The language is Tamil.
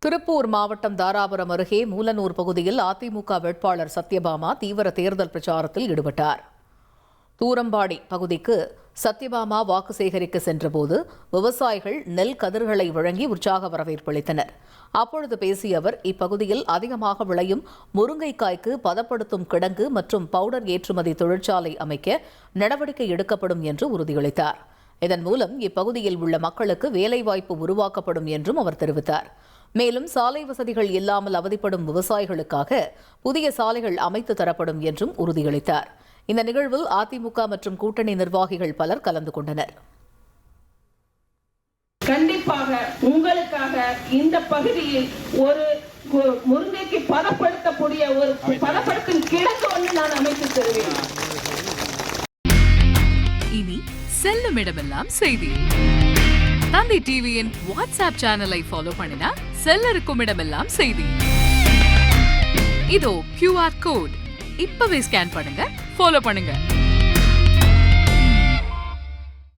திருப்பூர் மாவட்டம் தாராபுரம் அருகே மூலனூர் பகுதியில் அதிமுக வேட்பாளர் சத்யபாமா தீவிர தேர்தல் பிரச்சாரத்தில் ஈடுபட்டார். தூரம்பாடி பகுதிக்கு சத்யபாமா வாக்கு சேகரிக்க சென்றபோது விவசாயிகள் நெல் கதிர்களை வழங்கி உற்சாக வரவேற்பளித்தனர். அப்பொழுது பேசிய அவர், இப்பகுதியில் அதிகமாக விளையும் முருங்கைக்காய்க்கு பதப்படுத்தும் கிடங்கு மற்றும் பவுடர் ஏற்றுமதி தொழிற்சாலை அமைக்க நடவடிக்கை எடுக்கப்படும் என்று உறுதியளித்தார். இதன் மூலம் இப்பகுதியில் உள்ள மக்களுக்கு வேலைவாய்ப்பு உருவாக்கப்படும் என்றும் அவர் தெரிவித்தார். மேலும் சாலை வசதிகள் இல்லாமல் அவதிப்படும் விவசாயிகளுக்காக புதிய சாலைகள் அமைத்து தரப்படும் என்றும் உறுதியளித்தார். இந்த நிகழ்வில் அதிமுக மற்றும் கூட்டணி நிர்வாகிகள் பலர் கலந்து கொண்டனர். கண்டிப்பாக உங்களுக்காக இந்த பகுதியில் ஒரு முருங்கைக்கு பதப்படுத்தக்கூடிய ஒரு பதப்படுத்தும் கிடங்கு ஒன்று நான் அமைத்து தருவேன். இனி செல்லும் இடமெல்லாம் செய்தி. தந்தி டிவியின் வாட்ஸ்அப் சேனலை ஃபாலோ பண்ணினா செல்ல இருக்கும் இடமெல்லாம் செய்தி. இதோ QR கோட் இப்பவே ஸ்கேன் பண்ணுங்க, ஃபாலோ பண்ணுங்க.